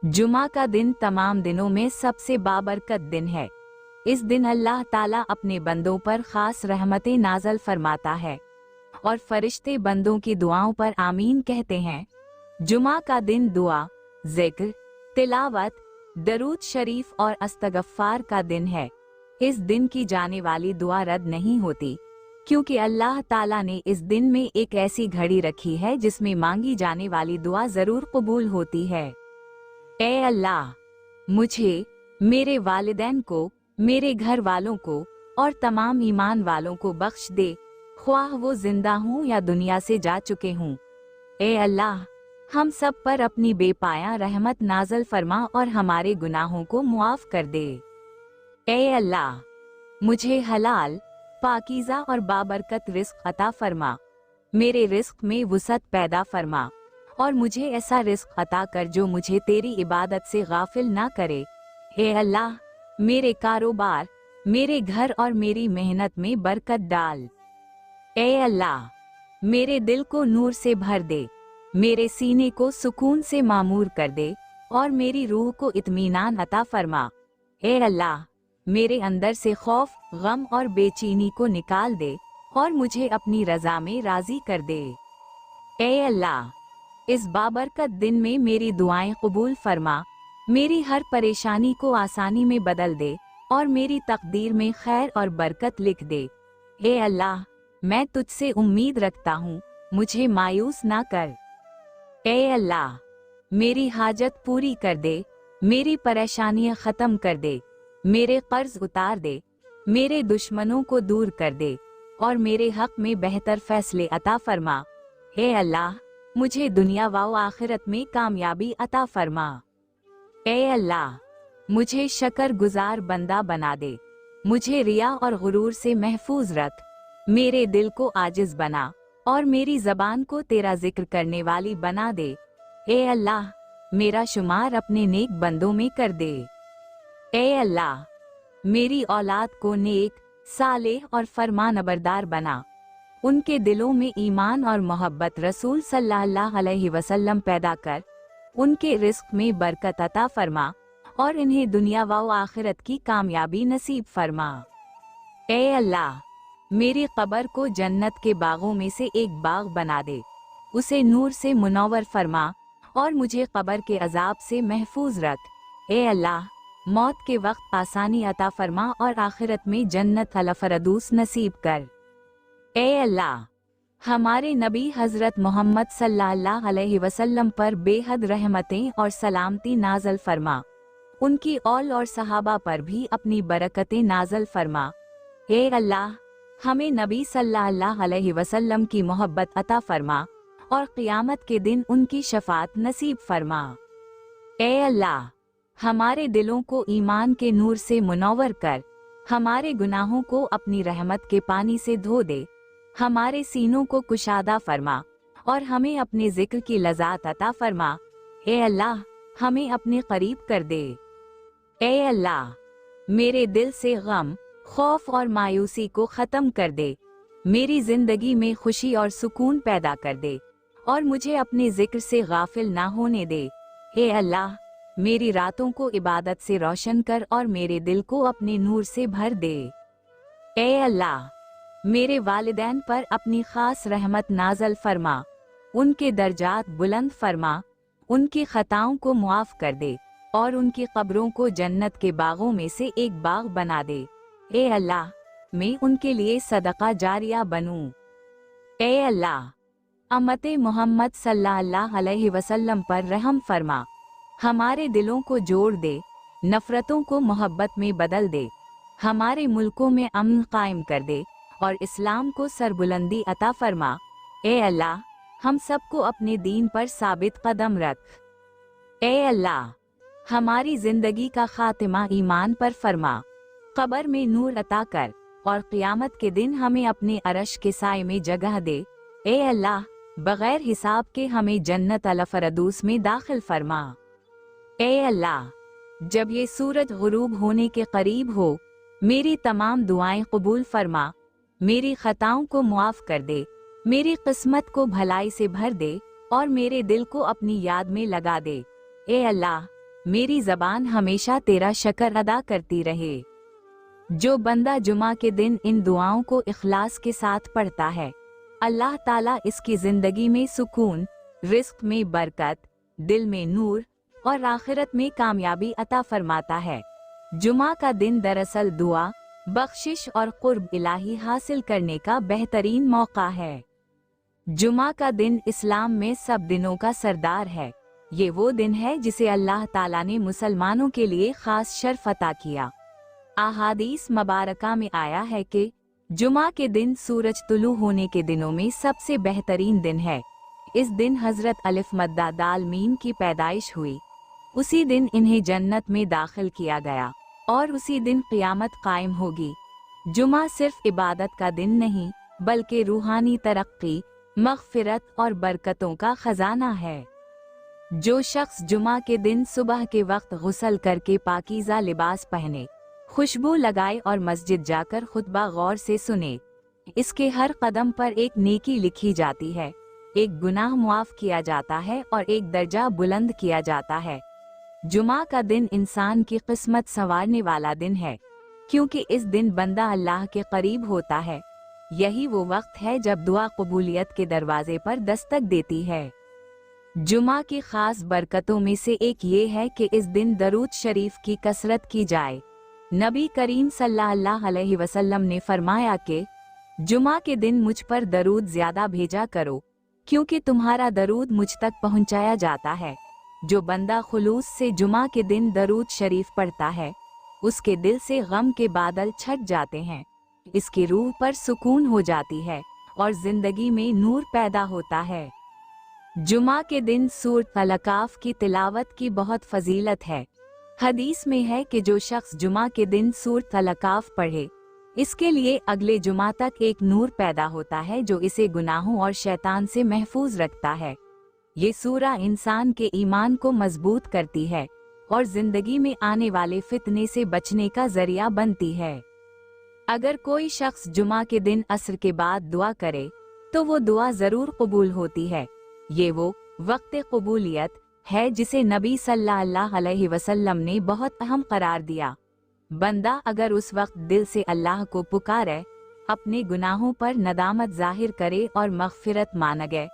जुमा का दिन तमाम दिनों में सबसे बाबरकत दिन है। इस दिन अल्लाह ताला अपने बंदों पर खास रहमतें नाज़ल फरमाता है और फरिश्ते बंदों की दुआओं पर आमीन कहते हैं। जुमा का दिन दुआ, जिक्र, तिलावत, दरूद शरीफ और अस्तगफार का दिन है। इस दिन की जाने वाली दुआ रद्द नहीं होती, क्योंकि अल्लाह ताला ने इस दिन में एक ऐसी घड़ी रखी है जिसमें मांगी जाने वाली दुआ जरूर कबूल होती है। ऐ अल्लाह, मुझे, मेरे वालिदैन को, मेरे घर वालों को और तमाम ईमान वालों को बख्श दे, ख्वाह वो जिंदा हूँ या दुनिया से जा चुके हूँ। ऐ अल्लाह, हम सब पर अपनी बेपाया रहमत नाज़ल फरमा और हमारे गुनाहों को मुआफ कर दे। ऐ अल्लाह, मुझे हलाल, पाकीज़ा और बाबरकत रिस्क अता फरमा, मेरे रिस्क में वुसअत पैदा फरमा और मुझे ऐसा रिस्क अता कर जो मुझे तेरी इबादत से गाफिल ना करे। हे अल्लाह, मेरे कारोबार, मेरे घर और मेरी मेहनत में बरकत डाल। ए अल्लाह, मेरे दिल को नूर से भर दे, मेरे सीने को सुकून से मामूर कर दे और मेरी रूह को इत्मीनान अता फरमा। ए अल्लाह, मेरे अंदर से खौफ, गम और बेचैनी को निकाल दे और मुझे अपनी रजा में राजी कर दे। ए अल्लाह, इस बाबरकत दिन में मेरी दुआएं कबूल फरमा, मेरी हर परेशानी को आसानी में बदल दे और मेरी तकदीर में खैर और बरकत लिख दे। हे अल्लाह, मैं तुझसे उम्मीद रखता हूँ, मुझे मायूस ना कर। ए अल्लाह, मेरी हाजत पूरी कर दे, मेरी परेशानियां खत्म कर दे, मेरे कर्ज उतार दे, मेरे दुश्मनों को दूर कर दे और मेरे हक में बेहतर फैसले अता फरमा। हे अल्लाह, मुझे दुनिया व आखिरत में कामयाबी अता फरमा। ए अल्लाह, मुझे शकर गुजार बंदा बना दे, मुझे रिया और गुरूर से महफूज रख, मेरे दिल को आजिज बना और मेरी जबान को तेरा जिक्र करने वाली बना दे। ए अल्लाह, मेरा शुमार अपने नेक बंदों में कर दे। ए अल्लाह, मेरी औलाद को नेक, सालेह और फरमानबरदार बना, उनके दिलों में ईमान और मोहब्बत रसूल सल्लल्लाहु अलैहि वसल्लम पैदा कर, उनके रिस्क में बरकत अता फरमा और इन्हें दुनिया व आखिरत की कामयाबी नसीब फरमा। ए अल्लाह, मेरी कब्र को जन्नत के बागों में से एक बाग बना दे, उसे नूर से मुनव्वर फरमा और मुझे कब्र के अजाब से महफूज रख। ए अल्लाह, मौत के वक्त आसानी अता फरमा और आखिरत में जन्नत अल फरदूस नसीब कर। ए अल्लाह, हमारे नबी हजरत मोहम्मद सल्लल्लाहु अलैहि वसल्लम पर बेहद रहमतें और सलामती नाज़ल फरमा, उनकी औल और सहाबा पर भी अपनी बरकतें नाज़ल फरमा। ए अल्लाह, हमें नबी सल्लल्लाहु अलैहि वसल्लम की मोहब्बत अता फरमा और क़ियामत के दिन उनकी शफाअत नसीब फरमा। ए अल्लाह, हमारे दिलों को ईमान के नूर से मुनव्वर कर, हमारे गुनाहों को अपनी रहमत के पानी से धो दे, हमारे सीनों को कुशादा फरमा और हमें अपने जिक्र की लज़्ज़त अता फरमा। ए अल्लाह, हमें अपने करीब कर दे। ए अल्लाह, मेरे दिल से गम, खौफ और मायूसी को ख़त्म कर दे, मेरी ज़िंदगी में खुशी और सुकून पैदा कर दे और मुझे अपने जिक्र से गाफिल ना होने दे। ए अल्लाह, मेरी रातों को इबादत से रोशन कर और मेरे दिल को अपने नूर से भर दे। ए अल्लाह, मेरे वालिदैन पर अपनी खास रहमत नाज़ल फरमा, उनके दर्जात बुलंद फरमा, उनकी खताओं को मुआफ कर दे और उनकी कब्रों को जन्नत के बागों में से एक बाग बना दे। ए अल्लाह, मैं उनके लिए सदका जारिया बनूं। ए अल्लाह, अम्मते मोहम्मद सल्लल्लाहु अलैहि वसल्लम पर रहम फरमा, हमारे दिलों को जोड़ दे, नफरतों को मोहब्बत में बदल दे, हमारे मुल्कों में अमन कायम कर दे और इस्लाम को सरबुलंदी अता फरमा। ए अल्लाह, हम सबको अपने दीन पर साबित कदम रख। ए अल्लाह, हमारी जिंदगी का खातिमा ईमान पर फरमा, कब्र में नूर अता कर और क़ियामत के दिन हमें अपने अरश के साए में जगह दे। ए अल्लाह, बगैर हिसाब के हमें जन्नत अल फरदूस में दाखिल फरमा। ए अल्लाह, जब ये सूरज गुरूब होने के करीब हो, मेरी तमाम दुआएं कबूल फरमा, मेरी खताओं को मुआफ कर दे, मेरी किस्मत को भलाई से भर दे और मेरे दिल को अपनी याद में लगा दे। ए अल्लाह, मेरी ज़बान हमेशा तेरा शक्र अदा करती रहे। जो बंदा जुमा के दिन इन दुआओं को इखलास के साथ पढ़ता है, अल्लाह ताला इसकी जिंदगी में सुकून, रिस्क में बरकत, दिल में नूर और आखिरत में कामयाबी अता फरमाता है। जुमा का दिन दरअसल दुआ, बख्शिश और कुर्ब इलाही हासिल करने का बेहतरीन मौका है। जुमा का दिन इस्लाम में सब दिनों का सरदार है। ये वो दिन है जिसे अल्लाह ताला ने मुसलमानों के लिए खास शर्फ अता किया। अहादीस मुबारका में आया है कि जुमा के दिन सूरज तुलू होने के दिनों में सबसे बेहतरीन दिन है। इस दिन हजरत अलिफ मद्दा दाल मीम की पैदाइश हुई। उसी दिन इन्हें जन्नत में दाखिल किया गया और उसी दिन क़यामत कायम होगी। जुमा सिर्फ इबादत का दिन नहीं, बल्कि रूहानी तरक्की, मग़फ़िरत और बरकतों का खजाना है। जो शख्स जुमा के दिन सुबह के वक्त गुस्ल करके पाकीज़ा लिबास पहने, खुशबू लगाए और मस्जिद जाकर खुतबा गौर से सुने, इसके हर कदम पर एक नेकी लिखी जाती है, एक गुनाह मुआफ किया जाता है और एक दर्जा बुलंद किया जाता है। जुमा का दिन इंसान की किस्मत संवारने वाला दिन है, क्योंकि इस दिन बंदा अल्लाह के करीब होता है। यही वो वक्त है जब दुआ कबूलियत के दरवाजे पर दस्तक देती है। जुमा की खास बरकतों में से एक ये है कि इस दिन दरूद शरीफ की कसरत की जाए। नबी करीम सल्लल्लाहु अलैहि वसल्लम ने फरमाया कि जुमा के दिन मुझ पर दरूद ज्यादा भेजा करो, क्योंकि तुम्हारा दरूद मुझ तक पहुंचाया जाता है। जो बंदा खुलूस से जुमा के दिन दरूद शरीफ पढ़ता है, उसके दिल से गम के बादल छट जाते हैं, इसकी रूह पर सुकून हो जाती है और जिंदगी में नूर पैदा होता है। जुमा के दिन सूरत अल-काफ की तिलावत की बहुत फजीलत है। हदीस में है कि जो शख्स जुमा के दिन सूरत अल-काफ पढ़े, इसके लिए अगले जुमा तक एक नूर पैदा होता है जो इसे गुनाहों और शैतान से महफूज रखता है। ये सूरा इंसान के ईमान को मजबूत करती है और जिंदगी में आने वाले फितने से बचने का जरिया बनती है। अगर कोई शख्स जुमा के दिन असर के बाद दुआ करे, तो वो दुआ जरूर कबूल होती है। ये वो वक्त कबूलियत है जिसे नबी सल्लल्लाहु अलैहि वसल्लम ने बहुत अहम करार दिया। बंदा अगर उस वक्त दिल से अल्लाह को पुकारे, अपने गुनाहों पर नदामत जाहिर करे और मग़फ़िरत मांगे,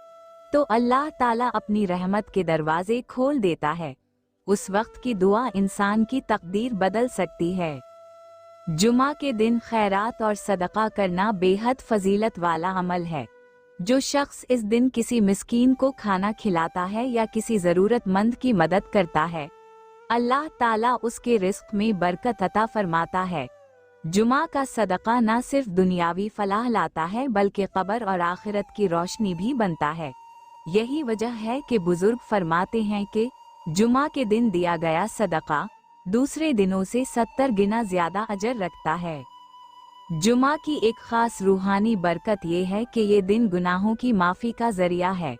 तो अल्लाह ताला अपनी रहमत के दरवाजे खोल देता है। उस वक्त की दुआ इंसान की तकदीर बदल सकती है। जुमा के दिन खैरात और सदका करना बेहद फजीलत वाला अमल है। जो शख्स इस दिन किसी मिस्कीन को खाना खिलाता है या किसी ज़रूरतमंद की मदद करता है, अल्लाह ताला उसके रिस्क में बरकत अता फरमाता है। जुमा का सदका न सिर्फ दुनियावी फलाह लाता है, बल्कि कब्र और आखिरत की रोशनी भी बनता है। यही वजह है कि बुजुर्ग फरमाते हैं कि जुमा के दिन दिया गया सदका दूसरे दिनों से 70 गुना ज्यादा अजर रखता है। जुमा की एक खास रूहानी बरकत ये है कि ये दिन गुनाहों की माफ़ी का जरिया है।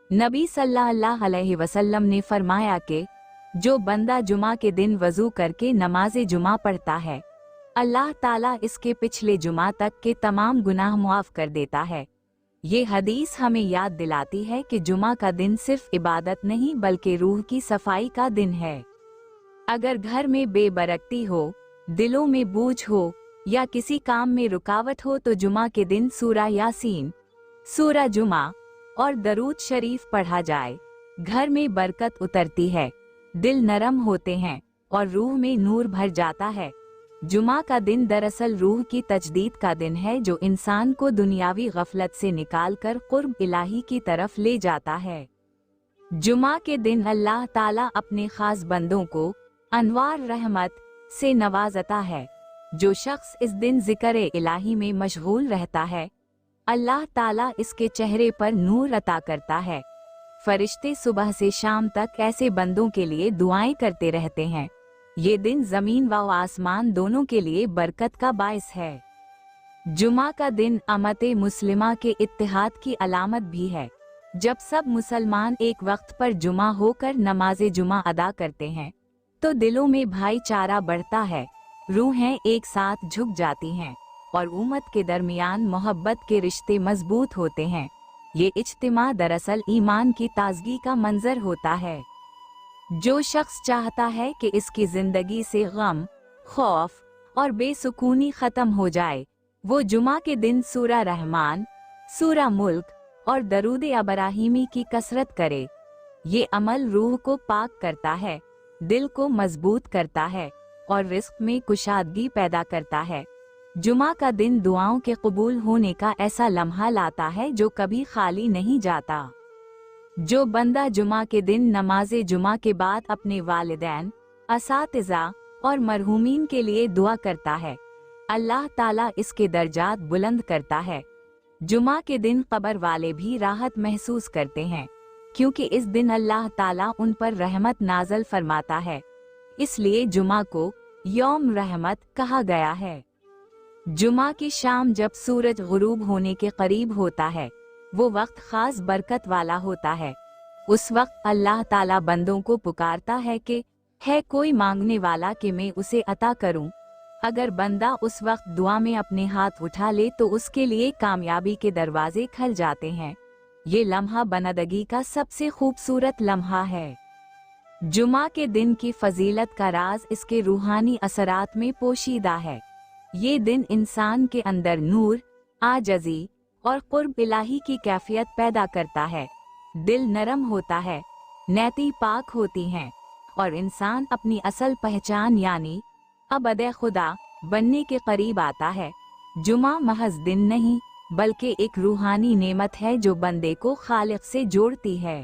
नबी सल्लल्लाहु अलैहि वसल्लम ने फरमाया कि जो बंदा जुमा के दिन वज़ू करके नमाज जुमा पढ़ता है, अल्लाह ताला इसके पिछले जुमा तक के तमाम गुनाह मुआफ़ कर देता है। ये हदीस हमें याद दिलाती है कि जुमा का दिन सिर्फ इबादत नहीं, बल्कि रूह की सफाई का दिन है। अगर घर में बेबरकती हो, दिलों में बोझ हो या किसी काम में रुकावट हो, तो जुमा के दिन सूरा यासीन, सूरा जुमा और दरूद शरीफ पढ़ा जाए। घर में बरकत उतरती है, दिल नरम होते हैं और रूह में नूर भर जाता है। जुमा का दिन दरअसल रूह की तजदीद का दिन है, जो इंसान को दुनियावी गफलत से निकालकर कुर्ब इलाही की तरफ ले जाता है। जुमा के दिन अल्लाह ताला अपने खास बंदों को अनवार रहमत से नवाजता है। जो शख्स इस दिन जिक्र इलाही में मशगूल रहता है, अल्लाह ताला इसके चेहरे पर नूर अता करता है। फरिश्ते सुबह से शाम तक ऐसे बंदों के लिए दुआएं करते रहते हैं। ये दिन जमीन व आसमान दोनों के लिए बरकत का बायस है। जुमा का दिन अमते मुस्लिमा के इत्तिहाद की अलामत भी है। जब सब मुसलमान एक वक्त पर जुमा होकर नमाज जुमा अदा करते हैं, तो दिलों में भाईचारा बढ़ता है, रूहें एक साथ झुक जाती हैं और उम्मत के दरमियान मोहब्बत के रिश्ते मजबूत होते हैं। ये इज्तिमा दरअसल ईमान की ताजगी का मंजर होता है। जो शख्स चाहता है कि इसकी जिंदगी से गम, खौफ और बेसुकूनी खत्म हो जाए, वो जुमा के दिन सूरा रहमान, सूरा मुल्क और दरूद इब्राहिमी की कसरत करे। ये अमल रूह को पाक करता है, दिल को मजबूत करता है और रिस्क में कुशादगी पैदा करता है। जुमा का दिन दुआओं के कबूल होने का ऐसा लम्हा लाता है जो कभी खाली नहीं जाता। जो बंदा जुमा के दिन नमाज़े जुमा के बाद अपने वालिदैन, असातिज़ा और मरहूमीन के लिए दुआ करता है, अल्लाह ताला इसके दर्जात बुलंद करता है। जुमा के दिन कब्र वाले भी राहत महसूस करते हैं, क्योंकि इस दिन अल्लाह ताला उन पर रहमत नाज़िल फरमाता है। इसलिए जुमा को यौम रहमत कहा गया है। जुमा की शाम जब सूरज गुरूब होने के करीब होता है, वो वक्त खास बरकत वाला होता है। उस वक्त अल्लाह ताला बंदों को पुकारता है कि है कोई मांगने वाला कि मैं उसे अता करूं। अगर बंदा उस वक्त दुआ में अपने हाथ उठा ले तो उसके लिए कामयाबी के दरवाजे खुल जाते हैं। ये लम्हा बंदगी का सबसे खूबसूरत लम्हा है। जुमा के दिन की फजीलत का राज इसके रूहानी असरात में पोशीदा है। ये दिन इंसान के अंदर नूर, आजज़ी और कुर्ब इलाही की कैफियत पैदा करता है। दिल नरम होता है, नेती पाक होती हैं और इंसान अपनी असल पहचान यानी अबद खुदा बनने के करीब आता है। जुमा महज दिन नहीं बल्कि एक रूहानी नेमत है जो बंदे को खालिक से जोड़ती है।